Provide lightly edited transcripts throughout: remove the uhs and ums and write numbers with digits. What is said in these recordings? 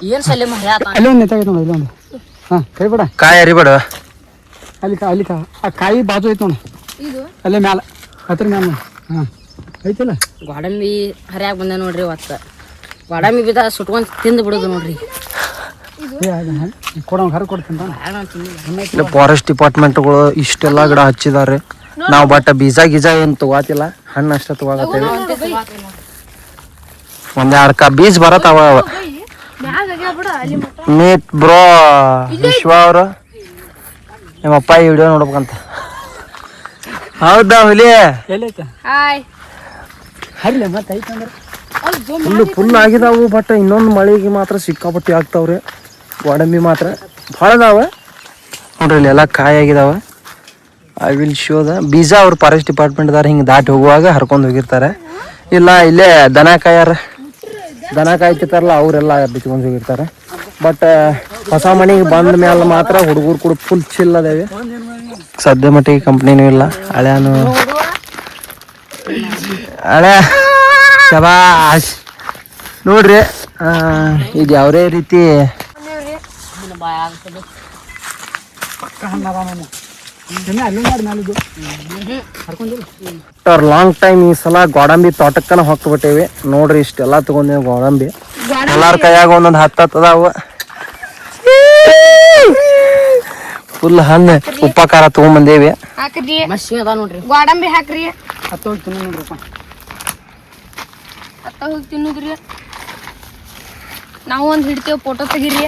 ಏನ್ ಸಲೆ ಮರ ಅಲ್ಲಿ ಒಂದು ನೆತ್ತಾಗೈತೆ ನೋಡಿ ಇಲ್ಲೊಂದು ಹಾಂ ಕೈ ಬೇಡ ಕಾಯಿ ಅರಿಬೇಡ ಅಲ್ಲಿ ಆ ಕಾಯಿ ಬಾಜು ಐತೆ ನೋಡಿ ಇದು ಅಲ್ಲೇ ಮ್ಯಾಲ ಹತ್ರ ಮ್ಯಾಲ ಹಾಂ ಐತಿಲ್ಲ ಗೋಡಂಬಿ ಹರಿಯಾಗ ಬಂದ ನೋಡ್ರಿ ಇವತ್ತು ಗೋಡಂಬಿ ಬಿದ ಸುಟ್ಕೊಂಡ್ ತಿಂದು ಬಿಡೋದು ನೋಡ್ರಿ ಕೊಡೋಂಗೆ ಹರ ಕೊಡ್ತೀನಿ ಫಾರೆಸ್ಟ್ ಡಿಪಾರ್ಟ್ಮೆಂಟ್ಗಳು ಇಷ್ಟೆಲ್ಲ ಗಿಡ ಹಚ್ಚಿದ್ದಾರೆ ನಾವು ಬಟ್ ಬೀಜ ಗೀಜ ಏನು ತಗೋತಿಲ್ಲ ಹಣ್ಣು ಅಷ್ಟ ತಗೋತೇವೆ ಒಂದೆರಡು ಬೀಜ ಬರತ್ತಾವ ಮೀಟ್ ಬ್ರೋ ವಿಶ್ವ ಅವರು ನಿಮ್ಮಪ್ಪ ಈ ವಿಡಿಯೋ ನೋಡ್ಬೇಕಂತ ಹೌದಾ ಹುಲಿ ಎಲ್ಲೈತೆ ಹಾಯ್ ಹರಿಲ್ಲ ಮತ್ತೆ ಐತೆ ಅಂದ್ರೆ ಫುಲ್ ಆಗಿದಾವು ಬಟ್ ಇನ್ನೊಂದು ಮಳೆಗೆ ಮಾತ್ರ ಸಿಕ್ಕಾಪಟ್ಟಿ ಆಗ್ತಾವ್ರಿ ಗೋಡಂಬಿ ಮಾತ್ರ ಭಾಳ ಅದಾವ ನೋಡ್ರಿ ಇಲ್ಲಿ ಎಲ್ಲ ಕಾಯಿ ಆಗಿದಾವ ಐ ವಿಲ್ ಶೋದ ಬೀಜ ಅವ್ರು ಫಾರೆಸ್ಟ್ ಡಿಪಾರ್ಟ್ಮೆಂಟ್ದಾರ ಹಿಂಗೆ ದಾಟಿ ಹೋಗುವಾಗ ಹರ್ಕೊಂಡು ಹೋಗಿರ್ತಾರೆ ಇಲ್ಲ ಇಲ್ಲೇ ದನ ಕಾಯ್ತಿರ್ತಾರಲ್ಲ ಅವರೆಲ್ಲ ಬಿಚ್ಕೊಂಡು ಹೋಗಿರ್ತಾರೆ ಬಟ್ ಹೊಸ ಮನೆಗೆ ಬಂದ ಮೇಲೆ ಮಾತ್ರ ಹುಡುಗರು ಕೂಡ ಫುಲ್ ಚಿಲ್ ಅದಾವೆ ಸದ್ಯ ಮಟ್ಟಿಗೆ ಕಂಪ್ನಿನೂ ಇಲ್ಲ ಹಳೆ ಶಬಾಷ್ ನೋಡ್ರಿ ಇದು ಯಾವುದೇ ರೀತಿ ಲಾಂಗ್ ಟೈಮ್ ಈ ಸಲ ಗೋಡಂಬಿ ತೋಟಕ್ಕನ ಹೊಕ್ಬಿಟ್ಟೇವಿ ನೋಡ್ರಿ ಇಷ್ಟೆಲ್ಲ ತಗೊಂಡೇವಿ ಗೋಡಂಬಿ ಎಲ್ಲಾರ ಕೈಯಾಗ ಒಂದೊಂದು ಹತ್ತದಾವ ಫುಲ್ ಹಣ್ಣು ಉಪ್ಪ ಖಾರ ತಗೊಂಡ್ಬಂದೇವಿ ಹಾಕ್ರಿ ನೋಡ್ರಿ ಗೋಡಂಬಿ ಹಾಕ್ರಿ ಹತ್ತೋಗಿ ತಿನ್ನೋದ್ರಪ್ಪ ಅತ್ತ ಹೋಗಿ ತಿನ್ನುದ್ರಿ ನಾವು ಒಂದು ಹಿಡ್ತೇವೆ ಫೋಟೋ ತೆಗೀರಿ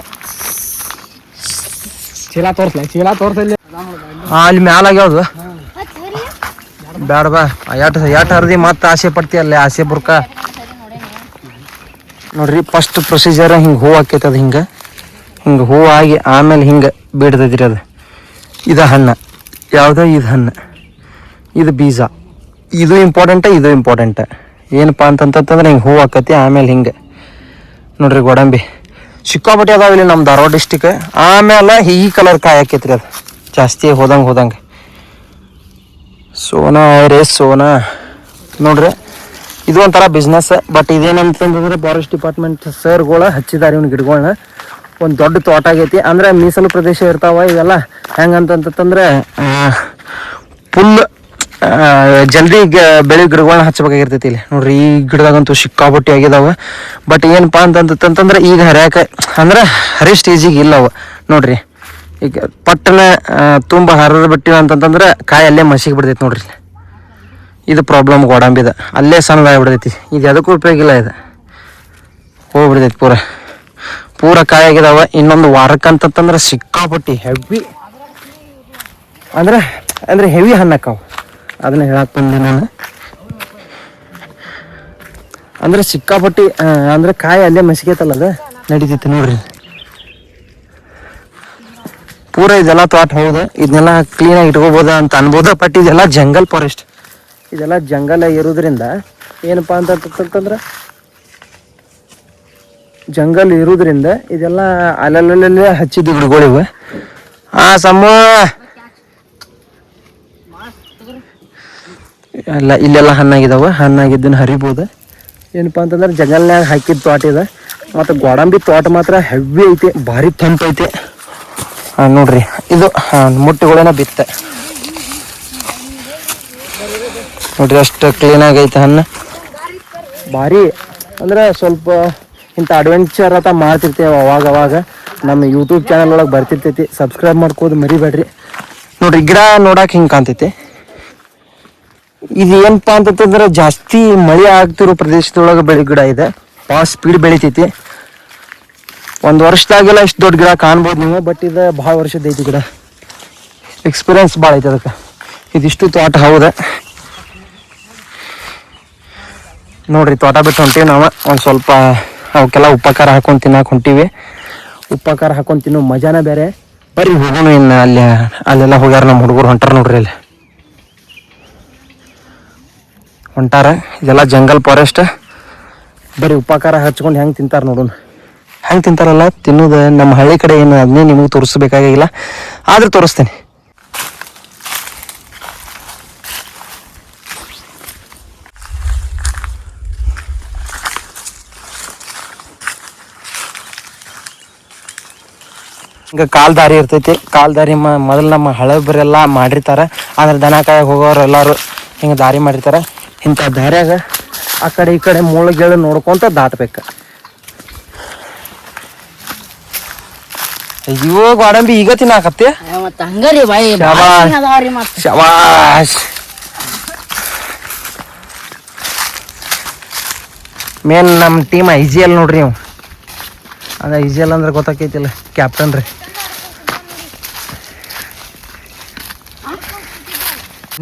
ಚೀಲ ತೋರ್ಸಲ್ಲಿ ಅಲ್ಲಿ ಮ್ಯಾಲಾಗ್ಯಾವ್ದು ಬ್ಯಾಡ ಬಾ ಎಟ್ ಹರಿದಿ ಮತ್ತೆ ಆಸೆ ಪಡ್ತೀಯಲ್ಲ ಆಸೆ ಬುರ್ಕ ನೋಡ್ರಿ ಫಸ್ಟ್ ಪ್ರೊಸೀಜರ್ ಹಿಂಗೆ ಹೂ ಹಾಕೈತೆ ಅದು ಹಿಂಗೆ ಹೂ ಆಗಿ ಆಮೇಲೆ ಹಿಂಗೆ ಬಿಡ್ತೈತ್ರಿ ಅದು ಇದು ಹಣ್ಣು ಯಾವುದೋ ಇದು ಹಣ್ಣು ಇದು ಬೀಜ ಇದು ಇಂಪಾರ್ಟೆಂಟ್ ಏನಪ್ಪ ಅಂತಂತಂದ್ರೆ ಹಿಂಗೆ ಹೂ ಹಾಕತಿ ಆಮೇಲೆ ಹಿಂಗೆ ನೋಡ್ರಿ ಗೋಡಂಬಿ ಸಿಕ್ಕಾಪಟ್ಟಿ ಅದಾವ ಇಲ್ಲಿ ನಮ್ಮ ಧಾರವಾಡ ಡಿಸ್ಟಿಕ್ ಆಮೇಲೆ ಈ ಕಲರ್ ಕಾಯಿ ಹಾಕೈತ್ರಿ ಅದು ಜಾಸ್ತಿ ಹೋದಂಗೆ ಸೋನಾ ನೋಡ್ರಿ ಇದು ಒಂಥರ ಬಿಸ್ನೆಸ್ ಬಟ್ ಇದೇನಂತಂದ್ರೆ ಫಾರೆಸ್ಟ್ ಡಿಪಾರ್ಟ್ಮೆಂಟ್ ಸರ್ಗಳು ಹಚ್ಚಿದ್ದಾರೆ ಇವ್ನ ಗಿಡಗಳನ್ನ ಒಂದು ದೊಡ್ಡ ತೋಟ ಆಗೈತಿ ಅಂದ್ರೆ ಮೀಸಲು ಪ್ರದೇಶ ಇರ್ತಾವ ಇವೆಲ್ಲ ಹೆಂಗಂತಂತಂದ್ರೆ ಫುಲ್ ಜಲ್ದಿ ಬೆಳೆ ಗಿಡಗಳನ್ನ ಹಚ್ಚಬೇಕಾಗಿರ್ತೈತಿ ಇಲ್ಲಿ ನೋಡ್ರಿ ಈ ಗಿಡದಾಗಂತೂ ಸಿಕ್ಕಾಪಟ್ಟಿ ಆಗಿದಾವ ಬಟ್ ಏನಪ್ಪಾ ಅಂತಂತಂದ್ರೆ ಈಗ ಅಂದ್ರೆ ಹರಿ ಸ್ಟೇಜಿಗೆ ಇಲ್ಲವ ನೋಡ್ರಿ ಈಗ ಪಟ್ಟನ ತುಂಬ ಹರಿದು ಬಿಟ್ಟಿವ ಅಂತಂತಂದ್ರೆ ಕಾಯಿ ಅಲ್ಲೇ ಮಸಿಗೆ ಬಿಡ್ತೈತಿ ನೋಡ್ರಿ ಇದು ಪ್ರಾಬ್ಲಮ್ ಗೋಡಂಬಿದ ಅಲ್ಲೇ ಸಣ್ಣದಾಗಿ ಬಿಡ್ತೈತಿ ಇದು ಅದಕ್ಕೂ ಉಪಯೋಗ ಇಲ್ಲ ಇದು ಹೋಗ್ಬಿಡ್ತೈತಿ ಪೂರ ಕಾಯಿ ಆಗಿದಾವ ಇನ್ನೊಂದು ವಾರಕ್ಕಂತಂದ್ರೆ ಸಿಕ್ಕಾಪಟ್ಟಿ ಹೆವಿ ಅಂದ್ರೆ ಹೆವಿ ಹಣ್ಣಕ್ಕಾವು ಅದನ್ನ ಹೇಳಕ್ ಬಂದೆ ನಾನು ಅಂದ್ರೆ ಸಿಕ್ಕಾಪಟ್ಟಿ ಅಂದ್ರೆ ಕಾಯಿ ಅಲ್ಲೇ ಮಸಿಗೈತಲ್ಲ ಅದ ನಡೀತೈತಿ ನೋಡ್ರಿ ಪೂರ ಇದೆಲ್ಲ ತೋಟ ಹೌದು ಇದನ್ನೆಲ್ಲ ಕ್ಲೀನಾಗಿ ಇಟ್ಕೋಬೋದ ಅಂತ ಅನ್ಬೋದ ಬಟ್ ಇದೆಲ್ಲ ಜಂಗಲ್ ಫಾರೆಸ್ಟ್ ಇದೆಲ್ಲ ಜಂಗಲ್ ಇರೋದ್ರಿಂದ ಏನಪ್ಪಾ ಅಂತಂದ್ರೆ ಜಂಗಲ್ ಇರೋದ್ರಿಂದ ಇದೆಲ್ಲ ಅಲ್ಲಲ್ಲೇ ಹಚ್ಚಿದ್ದು ಗಿಡಗಳಿವೆ ಎಲ್ಲ ಇಲ್ಲೆಲ್ಲ ಹಣ್ಣಾಗಿದ್ದನ್ನು ಹರಿಬೋದು ಏನಪ್ಪಾ ಅಂತಂದ್ರೆ ಜಂಗಲ್ನಾಗ ಹಾಕಿದ ತೋಟ ಇದೆ ಮತ್ತು ಗೋಡಂಬಿ ತೋಟ ಮಾತ್ರ ಹೆವಿ ಐತೆ ಭಾರಿ ತಂಪು ಐತೆ ನೋಡ್ರಿ ಇದು ಮುಟ್ಟುಗಳೇನ ಬಿತ್ತೆ ನೋಡ್ರಿ ಅಷ್ಟು ಕ್ಲೀನಾಗಿ ಐತೆ ಹಣ್ಣು ಭಾರಿ ಅಂದ್ರೆ ಸ್ವಲ್ಪ ಇಂಥ ಅಡ್ವೆಂಚರ್ ಅಂತ ಮಾಡ್ತಿರ್ತೇವೆ ಅವಾಗ ನಮ್ಮ ಯೂಟ್ಯೂಬ್ ಚಾನಲ್ ಒಳಗೆ ಬರ್ತಿರ್ತೈತಿ ಸಬ್ಸ್ಕ್ರೈಬ್ ಮಾಡ್ಕೋದು ಮರಿಬೇಡ್ರಿ ನೋಡ್ರಿ ಗಿಡ ನೋಡಕ್ಕೆ ಹಿಂಗೆ ಕಾಣ್ತೈತಿ ಇದು ಏನಪ್ಪಾ ಅಂತಂದ್ರೆ ಜಾಸ್ತಿ ಮಳೆ ಆಗ್ತಿರೋ ಪ್ರದೇಶದೊಳಗೆ ಬೆಳೆ ಗಿಡ ಇದೆ ಭಾಳ ಸ್ಪೀಡ್ ಬೆಳಿತೈತಿ ಒಂದು ವರ್ಷದಾಗೆಲ್ಲ ಇಷ್ಟು ದೊಡ್ಡ ಗಿಡ ಕಾಣ್ಬೋದು ನೀವು ಬಟ್ ಇದು ಭಾಳ ವರ್ಷದ ಐತಿ ಗಿಡ ಎಕ್ಸ್ಪೀರಿಯನ್ಸ್ ಭಾಳ ಐತಿ ಅದಕ್ಕೆ ಇದಿಷ್ಟು ತೋಟ ಹೌದ ನೋಡ್ರಿ ತೋಟ ಬಿಟ್ಟು ಹೊಂಟೀವಿ ನಾವು ಒಂದು ಸ್ವಲ್ಪ ಅವಕ್ಕೆಲ್ಲ ಉಪಕಾರ ಹಾಕೊಂಡು ತಿನ್ನಕ್ಕೆ ಹೊಂಟೀವಿ ಉಪಕಾರ ಹಾಕೊಂಡು ತಿನ್ನೋ ಮಜಾನ ಬೇರೆ ಬರ್ರಿ ಹೋಗೋಣ ಇನ್ನು ಅಲ್ಲೆಲ್ಲ ಹೋಗ್ಯಾರ ನಮ್ಮ ಹುಡುಗರು ಹೊಂಟಾರ ನೋಡ್ರಿ ಅಲ್ಲಿ ಹೊಂಟಾರ ಇದೆಲ್ಲ ಜಂಗಲ್ ಫಾರೆಸ್ಟ್ ಬರೀ ಉಪಕಾರ ಹಚ್ಕೊಂಡು ಹೆಂಗೆ ತಿಂತಾರೆ ನೋಡೋಣ ಹೆಂಗೆ ತಿಂತಾರಲ್ಲ ತಿನ್ನೋದು ನಮ್ಮ ಹಳ್ಳಿ ಕಡೆ ಏನು ಅದನ್ನೇ ನಿಮಗೆ ತೋರಿಸ್ಬೇಕಾಗಿಲ್ಲ ಆದ್ರೆ ತೋರಿಸ್ತೇನೆ ಈಗ ಕಾಲ್ ದಾರಿ ಇರ್ತೈತಿ. ಕಾಲ್ ದಾರಿ ಮೊದಲು ನಮ್ಮ ಹಳಬರೆಲ್ಲ ಮಾಡಿರ್ತಾರೆ. ಆದ್ರೆ ದನ ಕಾಯಾಗ ಹೋಗೋರು ಎಲ್ಲರೂ ಹಿಂಗೆ ದಾರಿ ಮಾಡಿರ್ತಾರೆ. ಇಂಥ ದಾರ್ಯಾಗ ಆ ಕಡೆ ಈ ಕಡೆ ಮೂಳೆಗಳು ನೋಡ್ಕೊಂತ ದಾಟ್ಬೇಕು. ಅಯ್ಯೋ ಗೋಡಂಬಿ ಈಗ ತಿನ್ನಾಕತ್ತೆ. ಮತ್ತ ಹಂಗರಿ ಬಾಯಿ ಶಬಾಷ್. ಮೇನ್ ನಮ್ಮ ಟೀಮ್ IGL ನೋಡ್ರಿ ನೀವು. ಅದ IGL ಅಂದ್ರೆ ಗೊತ್ತಾಕೈತಿಲ್ಲ, ಕ್ಯಾಪ್ಟನ್ ರೀ.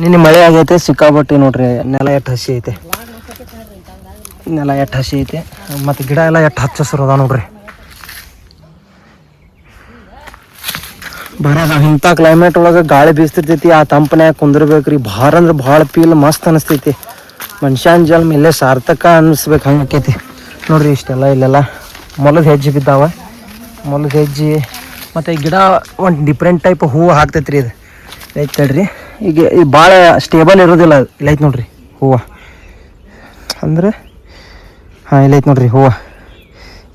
ನಿನ್ನೆ ಮಳೆ ಆಗೈತೆ ಸಿಕ್ಕಾಬಟ್ಟಿ ನೋಡ್ರಿ. ನೆಲ ಎಷ್ಟು ಹಸಿ ಐತೆ, ನೆಲ ಎಷ್ಟು ಹಸಿ ಐತೆ. ಮತ್ತು ಗಿಡ ಎಲ್ಲ ಎಷ್ಟು ಹಚ್ಚ ಹಸಿರು ಅದ ನೋಡ್ರಿ. ಬರೋದ ಇಂಥ ಕ್ಲೈಮೇಟ್ ಒಳಗೆ ಗಾಳಿ ಬೀಸ್ತಿರ್ತೈತಿ. ಆ ತಂಪನ್ಯಾಗ ಕುಂದಿರ್ಬೇಕ್ರಿ. ಭಾಳ ಅಂದ್ರೆ ಭಾಳ ಫೀಲ್ ಮಸ್ತ್ ಅನಿಸ್ತೈತಿ. ಮನುಷ್ಯನ ಜನ್ಮ ಇಲ್ಲೇ ಸಾರ್ಥಕ ಅನ್ನಿಸ್ಬೇಕು ಹಂಗೆ ಆಕೈತಿ ನೋಡ್ರಿ. ಇಷ್ಟೆಲ್ಲ ಇಲ್ಲೆಲ್ಲ ಮೊಲದ ಹೆಜ್ಜೆ ಬಿದ್ದಾವ. ಮೊಲದ ಹೆಜ್ಜೆ ಮತ್ತು ಈ ಗಿಡ ಒಂದು ಡಿಫ್ರೆಂಟ್ ಟೈಪ್ ಹೂವು ಹಾಕ್ತೈತ್ರಿ. ಇದು ಐತೆ ತಡ್ರಿ. ಈಗ ಇದು ಭಾಳ ಸ್ಟೇಬಲ್ ಇರೋದಿಲ್ಲ. ಇಲ್ಲೈತೆ ನೋಡ್ರಿ ಹೂವು. ಅಂದ್ರೆ ಹಾಂ ಇಲ್ಲೈತೆ ನೋಡ್ರಿ ಹೂವು.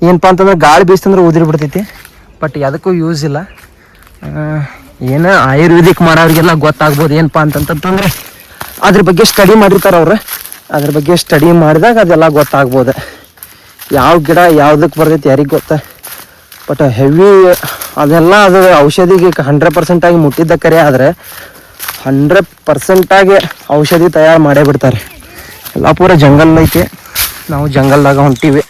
ಏನಪ್ಪ ಅಂತಂದ್ರೆ ಗಾಳಿ ಬೀಸ್ತಂದ್ರೆ ಉದಿರಿ ಬಿಡ್ತೈತಿ. ಬಟ್ ಅದಕ್ಕೂ ಯೂಸ್ ಇಲ್ಲ. ಏನು ಆಯುರ್ವೇದಿಕ್ ಮಾಡೋರಿಗೆಲ್ಲ ಗೊತ್ತಾಗ್ಬೋದು. ಏನಪ್ಪ ಅಂತಂತಂದ್ರೆ ಅದ್ರ ಬಗ್ಗೆ ಸ್ಟಡಿ ಮಾಡಿರ್ತಾರೆ ಅವ್ರು. ಅದ್ರ ಬಗ್ಗೆ ಸ್ಟಡಿ ಮಾಡಿದಾಗ ಅದೆಲ್ಲ ಗೊತ್ತಾಗ್ಬೋದು. ಯಾವ ಗಿಡ ಯಾವುದಕ್ಕೆ ಬರ್ತೈತಿ ಯಾರಿಗೆ ಗೊತ್ತ. ಬಟ್ ಹೆವಿ ಅದೆಲ್ಲ ಅದು ಔಷಧಿಗೆ 100% ಆಗಿ ಮುಟ್ಟಿದ್ದ ಕರೆ. ಆದರೆ 100% ಆಗಿ ಔಷಧಿ ತಯಾರು ಮಾಡೇ ಬಿಡ್ತಾರೆ. ಎಲ್ಲ ಪೂರ ಜಂಗಲ್ ಐತಿ. ನಾವು ಜಂಗಲ್ದಾಗ ಹೊಂಟೀವಿ.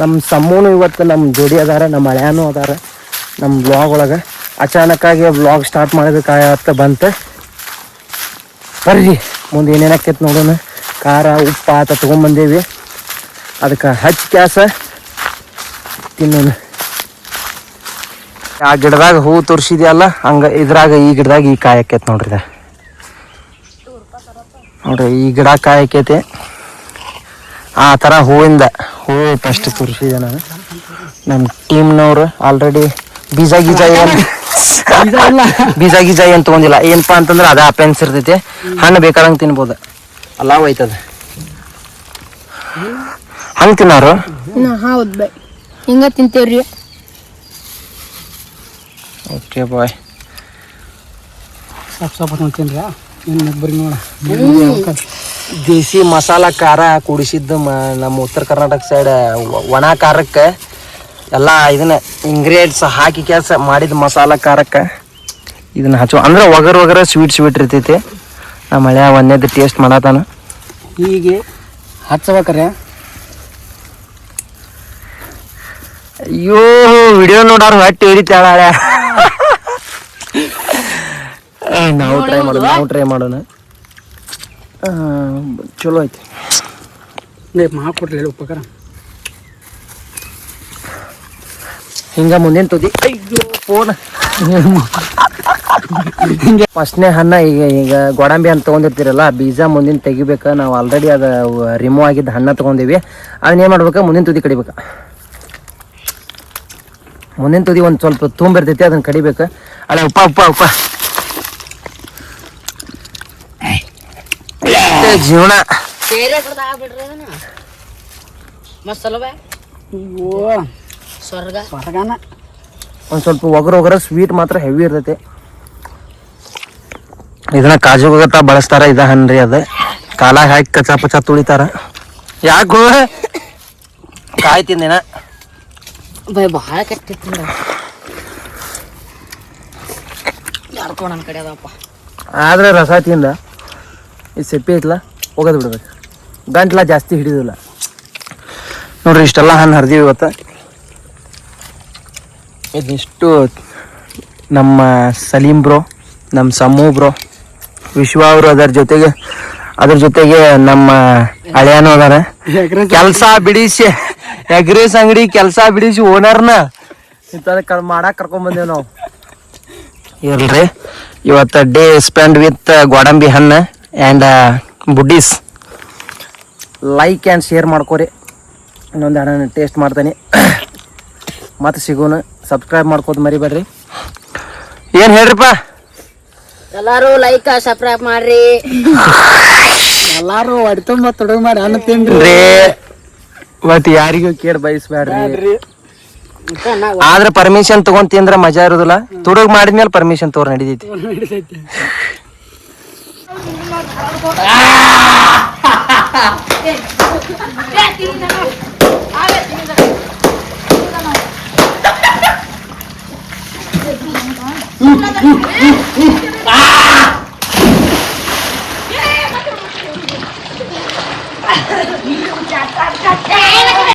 ನಮ್ಮ ಸಮ್ಮೂನು ಇವತ್ತು ನಮ್ಮ ಜೋಡಿ ಅದಾರ, ನಮ್ಮ ಹಳ್ಯಾನು ಅದಾರ ನಮ್ಮ ಬ್ಲಾಗ್ ಒಳಗೆ. ಅಚಾನಕ್ಕಾಗಿ ಬ್ಲಾಗ್ ಸ್ಟಾರ್ಟ್ ಮಾಡೋದಕ್ಕಾಗತ್ತ ಬಂತು. ಬರ್ರಿ ಮುಂದೆ ಏನೇನಾಕೈತೆ ನೋಡೋಣ. ಖಾರ ಉಪ್ಪು ಆತ ತೊಗೊಂಬಂದೇವಿ. ಅದಕ್ಕೆ ಹಚ್ಚಿ ಕ್ಯಾಸ ತಿನ್ನೋಣ. ಆ ಗಿಡದಾಗ ಹೂ ತೋರಿಸಿದ್ಯಲ್ಲ ಹಂಗೆ ಇದ್ರಾಗ ಈ ಗಿಡದಾಗ ಈ ಕಾಯಿ ಆಕೈತೆ ನೋಡ್ರಿ. ನೋಡ್ರಿ ಈ ಗಿಡ ಕಾಯಿ ಆಕೈತಿ. ಆ ಥರ ಹೂವಿಂದ ಹೂವು ಫಸ್ಟ್ ತೋರಿಸಿದೆ ನಾನು. ನಮ್ಮ ಟೀಮ್ನವ್ರು ಆಲ್ರೆಡಿ ಬೀಜ ಗೀಜ ಏನು ತೊಗೊಂಡಿಲ್ಲ. ಏನಪ್ಪಾ ಅಂತಂದ್ರೆ ಅದ ಅಪೆನ್ಸ್ ಇರ್ತೈತಿ. ಹಣ್ಣು ಬೇಕಾದಂಗೆ ತಿನ್ಬೋದು. ಅಲಾವ್ ಐತದ ಹಂಗೆ ತಿನ್ನೋರು. ಹೌದು ಬೈ ಹಿಂಗ ತಿಂತೇವ್ರಿ. Okay bye. ಸ್ವಲ್ಪ ತಿನ್ರಿ. ಏನು ಬರೀ ನೋಡ ದೇಸಿ ಮಸಾಲ ಖಾರ ಕುಡಿಸಿದ್ದು ನಮ್ಮ ಉತ್ತರ ಕರ್ನಾಟಕ ಸೈಡ್ ಒಣ ಖಾರಕ್ಕೆ ಎಲ್ಲ ಇದನ್ನ ಇಂಗ್ರೀಡಿಯೆಂಟ್ಸ್ ಹಾಕಿ ಕೆಲಸ ಮಾಡಿದ ಮಸಾಲ ಖಾರಕ್ಕೆ ಇದನ್ನ ಹಚ್ಚುವ ಅಂದ್ರೆ ಒಗರ ಸ್ವೀಟ್ ಇರ್ತೈತಿ. ನಮ್ಮ ಹಳೆಯ ಒಂದೇದು ಟೇಸ್ಟ್ ಮಾಡತಾನ. ಹೀಗೆ ಹಚ್ಚಬೇಕ್ರೆ. ಅಯ್ಯೋ ವಿಡಿಯೋ ನೋಡೋರು ಹೊಟ್ಟೆ ಹಿಡಿತಾಳ. ನಾವು ಟ್ರೈ ಮಾಡೋಣ. ಚಲೋ ಐತಿ. ಮಾಡ್ಕೊಡ್ಲಿ ಉಪಕಾರ. ಹಿಂಗ ಮುಂದಿನ ತುದಿ. ಅಯ್ಯೋ ಫೋನ್ ಫಸ್ಟ್ನೇ ಹಣ್ಣ. ಈಗ ಗೋಡಂಬಿ ಅಂತ ತೊಗೊಂಡಿರ್ತೀರಲ್ಲ, ಬೀಜ ಮುಂದಿನ ತೆಗಿಬೇಕು. ನಾವು ಆಲ್ರೆಡಿ ಅದು ರಿಮೂವ್ ಆಗಿದ್ದ ಹಣ್ಣ ತೊಗೊಂಡಿವಿ. ಅದನ್ನ ಏನು ಮಾಡ್ಬೇಕು, ಮುಂದಿನ ತುದಿ ಕಡಿಬೇಕು. ಮುಂದಿನ ತುದಿ ಒಂದು ಸ್ವಲ್ಪ ತುಂಬಿರ್ತೈತಿ, ಅದನ್ನ ಕಡಿಬೇಕು. ಅಲ್ಲ ಉಪ್ಪ ಜೀವನ ಒಂದು ಸ್ವಲ್ಪ ಒಗರ ಸ್ವೀಟ್ ಮಾತ್ರ ಹೆವಿ ಇರ್ತೈತಿ. ಇದನ್ನ ಕಾಜು ಗೊತ್ತಾ ಬಳಸ್ತಾರ. ಇದ ಹಣ್ಣ್ರಿ ಅದ ಕಾಲಾಗ ಹಾಕಿ ಕಚ್ಚಾ ಪಚಾ ತುಳಿತಾರ. ಯಾಕೋ ಕಾಯಿ ತಿಂದಿನ ಬೈ ಭಾಳ ಕೆಟ್ಟಿತ್ತು ನನ್ನ ಕಡೆ ಅದಪ್ಪ. ಆದ್ರೆ ರಸ ತಿಂದ ಇದು ಸೆಪ್ಪಿ ಐತ್ಲ ಹೋಗೋದು ಬಿಡ್ಬೇಕು. ಗಂಟ್ಲ ಜಾಸ್ತಿ ಹಿಡಿದಿಲ್ಲ ನೋಡ್ರಿ. ಇಷ್ಟೆಲ್ಲ ಹಣ್ಣು ಹರಿದೀವಿ ಇವತ್ತು. ಇದಿಷ್ಟು ನಮ್ಮ ಸಲೀಂ ಬ್ರೋ, ನಮ್ಮ ಸಮ್ಮು ಬ್ರೋ, ವಿಶ್ವ ಅವರು ಅದ್ರ ಜೊತೆಗೆ ನಮ್ಮ ಹಳೆಯನೂ ಅದಾರ. ಕೆಲಸ ಬಿಡಿಸಿ ಎಗ್ರೇಸ್ ಅಂಗಡಿ ಕೆಲಸ ಬಿಡಿಸಿ ಓನರ್ನ ಇಂಥದ ಮಾಡಕ್ಕೆ ಕರ್ಕೊಂಡ್ಬಂದೇವು ನಾವು. ಇರ್ರಿ ಇವತ್ತು ಡೇ ಸ್ಪೆಂಡ್ ವಿತ್ ಗೋಡಂಬಿ ಹಣ್ಣು and buddies. Like and share ಮಾಡ್ಕೊರಿ. ಇನ್ನೊಂದು ಹಣ್ಣು ಟೇಸ್ಟ್ ಮಾಡ್ತೀನಿ. ಮತ್ತೆ ಸಿಗೋಣ. ಸಬ್ಸ್ಕ್ರೈಬ್ ಮಾಡ್ಕೋದು ಮರಿಬೇಡ್ರಿ. ಏನು ಹೇಳ್ರಿಪ್ಪ? ಎಲ್ಲಾರು ಲೈಕ್ ಸಬ್ಸ್ಕ್ರೈಬ್ ಮಾಡ್ರಿ. ಎಲ್ಲಾರು ಹೊಡಿತುಂಬ ತೊಡಗು ಮಾಡಿ ಹಣ್ಣು ತಿನ್ರಿ. ಮತ್ ಯಾರಿಗೂ ಕೇಳಿ ಬಯಸ್ಬ್ಯಾಡ್ರಿ. ಆದ್ರ ಪರ್ಮಿಷನ್ ತಗೊಂತಿ ಅಂದ್ರ ಮಜಾ ಇರೋದಿಲ್ಲ. ತುಡುಗ್ ಮಾಡಿದ್ಮೇಲೆ ಪರ್ಮಿಷನ್ ತೋರ್ ನಡಿತೈತಿ.